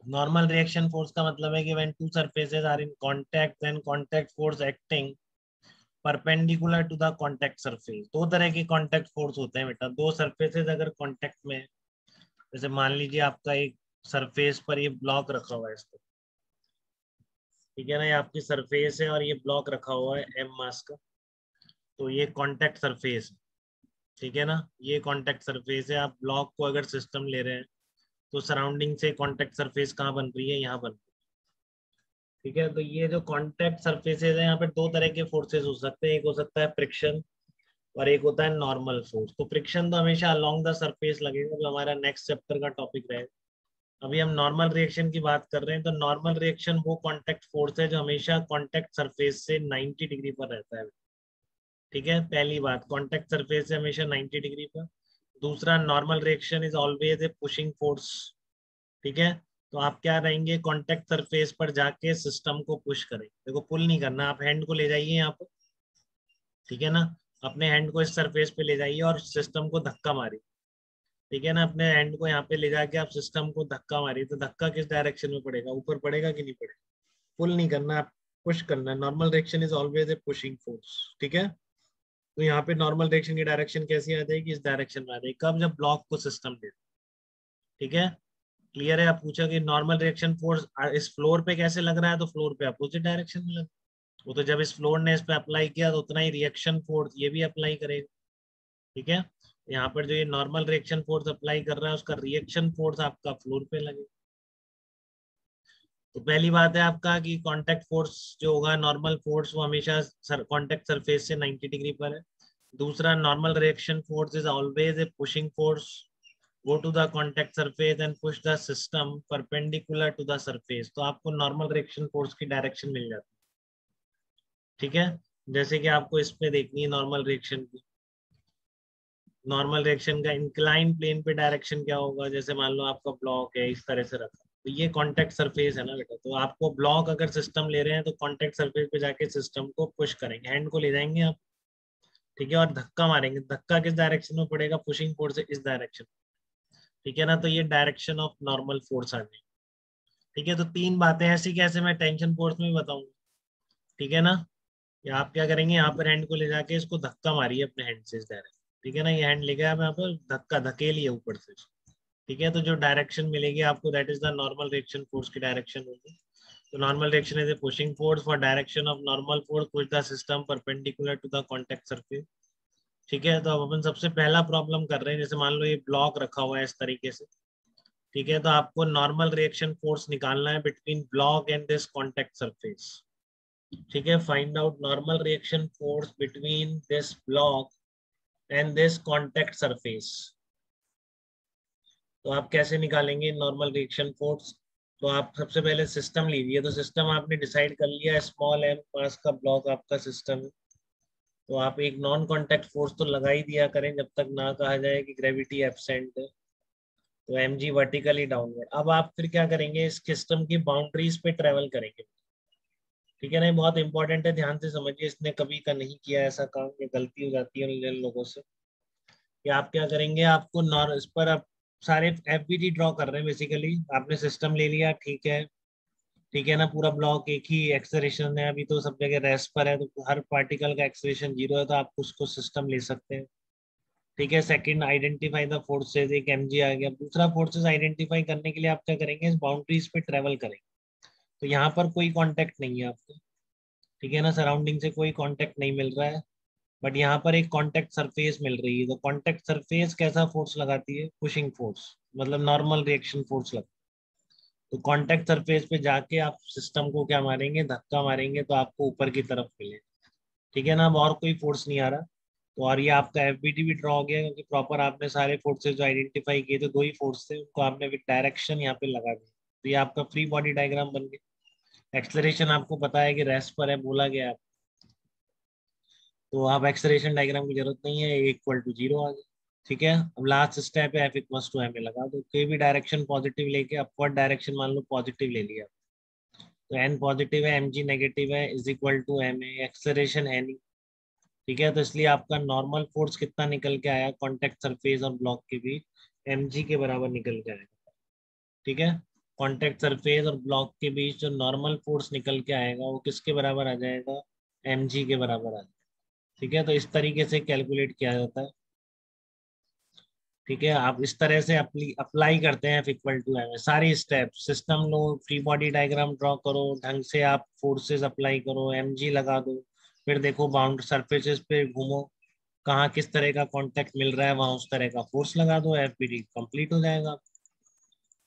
Normal reaction force का मतलब है कि when two surfaces are in contact then contact force acting perpendicular to the contact surface. दो तरह के कांटेक्ट फोर्स होते हैं बेटा। दो सरफेसेस अगर कांटेक्ट में, जैसे मान लीजिए आपका एक सरफेस पर ये ब्लॉक रखा हुआ है इस पर, ठीक है ना, ये आपकी सरफेस है और ये ब्लॉक रखा हुआ है एम मास का, तो ये कांटेक्ट सरफेस है, ठीक है ना, ये कांटेक्ट सरफेस है। आप ब्लॉक को अगर सिस्टम ले रहे हैं तो सराउंडिंग से कांटेक्ट सरफेस कहाँ बन रही है, यहाँ बन रही है, ठीक है। तो ये जो कांटेक्ट सरफेसेस है, यहाँ पे दो तरह के फोर्सेस हो सकते हैं। एक हो सकता है फ्रिक्शन और एक होता है नॉर्मल फोर्स। तो फ्रिक्शन तो हमेशा अलोंग द सरफेस लगेगा, जो हमारा नेक्स्ट चैप्टर का टॉपिक रहेगा। अभी हम नॉर्मल रिएक्शन की बात कर रहे हैं। तो नॉर्मल रिएक्शन वो कांटेक्ट फोर्स है जो हमेशा कांटेक्ट सरफेस से 90 डिग्री पर रहता है, ठीक है। पहली बात, कांटेक्ट सरफेस से हमेशा 90 डिग्री पर। दूसरा, normal reaction is always a pushing force, ठीक है। तो आप क्या रहेंगे, कांटेक्ट सरफेस पर जाके सिस्टम को पुश करेंगे। देखो, पुल नहीं करना, आप हैंड को ले जाइए यहाँ पर, ठीक है ना, अपने हैंड को इस सरफेस पे ले जाइए और सिस्टम को धक्का मारिए, ठीक है ना। अपने हैंड को यहाँ पे ले जाके आप सिस्टम को धक्का मारिए, तो धक्का किस डायरेक्शन में पड़ेगा, ऊपर पड़ेगा कि नहीं पड़ेगा। पुल नहीं करना, आप पुश करना है। Normal reaction is always a pushing force, ठीक है। तो यहाँ पे नॉर्मल रिएक्शन की डायरेक्शन कैसी आ जाएगी, इस डायरेक्शन में आ जाएगी। कब, जब ब्लॉक को सिस्टम दे, ठीक है। क्लियर है। आप पूछा कि नॉर्मल रिएक्शन फोर्स इस फ्लोर पे कैसे लग रहा है, तो फ्लोर पे अपोजिट डायरेक्शन में लग, वो तो जब इस फ्लोर ने इस पे अप्लाई किया तो उतना ही रिएक्शन फोर्स ये भी अप्लाई करेगा, ठीक है। यहाँ पर जो ये नॉर्मल रिएक्शन फोर्स अप्लाई कर रहा है, उसका रिएक्शन फोर्स आपका फ्लोर पे लगेगा। तो पहली बात है आपका कि कांटेक्ट फोर्स जो होगा, नॉर्मल फोर्स, वो हमेशा कांटेक्ट सरफेस से 90 डिग्री पर है। दूसरा, normal reaction force is always a pushing force, go to the contact surface and push the system perpendicular to the surface। तो आपको नॉर्मल रिएक्शन फोर्स की डायरेक्शन मिल जाती है, ठीक है। जैसे कि आपको इस पे देखनी है नॉर्मल रिएक्शन की, नॉर्मल रिएक्शन का इंक्लाइन प्लेन पे डायरेक्शन क्या होगा। जैसे मान लो आपका ब्लॉक है इस तरह से रखा, तो ये कांटेक्ट सरफेस है ना बेटा, तो आपको ब्लॉक अगर सिस्टम ले रहे हैं तो कांटेक्ट सरफेस पे जाके सिस्टम को पुश करेंगे, हैंड को ले जाएंगे आप, ठीक है, और धक्का मारेंगे। धक्का किस डायरेक्शन में पड़ेगा, पुशिंग फोर्स इस डायरेक्शन, ठीक है ना। तो ये डायरेक्शन ऑफ नॉर्मल फोर्स आ जाएगी, ठीक है। तो तीन बातें ऐसी कैसे मैं टेंशन फोर्स में बताऊंगा, ठीक है ना। या आप क्या करेंगे, यहाँ पर हैंड को ले जाके इसको धक्का मारिए अपने हैंड से इस डायरेक्शन, ठीक है ना। ये हैंड लेके आप यहाँ पर धक्का धकेलिए ऊपर से, ठीक है। तो जो डायरेक्शन मिलेगी आपको, that is the normal reaction force की डायरेक्शन होगी। तो normal reaction is a pushing force for direction of normal force push the system perpendicular to the contact surface, ठीक है। तो अब अपन सबसे पहला प्रॉब्लम कर रहे हैं। जैसे मान लो ये ब्लॉक रखा हुआ है इस तरीके से, ठीक है। तो आपको नॉर्मल रिएक्शन फोर्स निकालना है between block and this contact surface, ठीक है। Find out normal reaction force between this block and this contact surface. तो आप कैसे निकालेंगे नॉर्मल रिएक्शन फोर्स। तो आप सबसे पहले सिस्टम लीजिए। तो सिस्टम आपने डिसाइड कर लिया, स्मॉल एम मास का ब्लॉक आपका सिस्टम है। तो आप एक नॉन कांटेक्ट फोर्स तो लगा ही दिया करें जब तक ना कहा जाए कि ग्रेविटी एब्सेंट है। तो एम जी वर्टिकली डाउनवर्ड। अब आप फिर क्या करेंगे, इस सिस्टम की बाउंड्रीज पे ट्रेवल करेंगे, ठीक है ना। ये बहुत इंपॉर्टेंट है, ध्यान से समझिए। इसने कभी का नहीं किया ऐसा काम, ये गलती हो जाती है उन लोगों से। कि आप क्या करेंगे, आपको नॉर इस पर आप सारे एफबीटी ड्रॉ कर रहे हैं बेसिकली। आपने सिस्टम ले लिया, ठीक है, ठीक है ना। पूरा ब्लॉक एक ही एक्सेलरेशन है, अभी तो सब जगह रेस्ट पर है, तो हर पार्टिकल का एक्सेलरेशन 0 है, तो आप उसको सिस्टम ले सकते हैं, ठीक है। सेकंड, आइडेंटिफाई द फोर्सेज, एक एमजी आ गया। दूसरा, फोर्सेज आइडेंटिफाई करने के लिए आप क्या करेंगे, इस बाउंड्रीज पे ट्रेवल करेंगे। तो यहाँ पर कोई कांटेक्ट नहीं है आपको, ठीक है ना, सराउंडिंग से कोई कांटेक्ट नहीं मिल रहा है, बट यहाँ पर एक कांटेक्ट सरफेस मिल रही है। तो कांटेक्ट सरफेस कैसा फोर्स लगाती है, पुशिंग फोर्स, मतलब नॉर्मल रिएक्शन फोर्स लगता है। तो कांटेक्ट सरफेस पे जाके आप सिस्टम को क्या मारेंगे, धक्का मारेंगे, तो आपको ऊपर की तरफ मिलेगा, ठीक है ना। अब और कोई फोर्स नहीं आ रहा। तो और ये आपका एफबीटी भी ड्रॉ हो गया, क्योंकि प्रॉपर आपने सारे फोर्सेज जो आइडेंटिफाई किए थे, दो ही फोर्स थे, उनको आपने विद डायरेक्शन यहाँ पे लगा दिया। तो ये आपका फ्री बॉडी डायग्राम बन गया। एक्सलरेशन आपको पता है कि रेस्ट पर है, बोला गया है। तो अब एक्सलेशन डायग्राम की जरूरत नहीं है, इक्वल टू 0 आ गया, ठीक है। अब लास्ट स्टेप है, f equals to m a लगा दो। कोई भी डायरेक्शन पॉजिटिव लेके, अपवर्ड डायरेक्शन मान लो पॉजिटिव ले लिया, तो एन पॉजिटिव है, एम जी नेगेटिव है, is equal to m a. Acceleration है नहीं, ठीक है। तो इसलिए आपका नॉर्मल फोर्स कितना निकल के आया कॉन्टेक्ट सरफेस और ब्लॉक के बीच, एम जी के बराबर निकल के आएगा, ठीक है। कॉन्टेक्ट सरफेस और ब्लॉक के बीच जो नॉर्मल फोर्स निकल के आएगा वो किसके बराबर आ जाएगा, mg के बराबर आ जाएगा। ठीक है, तो इस तरीके से कैलकुलेट किया जाता है। ठीक है, आप इस तरह से अप्लाई करते हैं इक्वल टू एम, सारी स्टेप सिस्टम लो, फ्री बॉडी डायग्राम ड्रॉ करो, ढंग से आप फोर्सेस अप्लाई करो, mg लगा दो, फिर देखो बाउंड सरफेसेस पे घूमो, कहाँ किस तरह का कांटेक्ट मिल रहा है वहां उस तरह का फोर्स लगा दो, एफबीडी कंप्लीट हो जाएगा।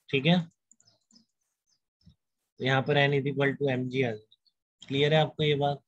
ठीक है, यहाँ पर n is equal to mg आ जाए। क्लियर है आपको ये बात?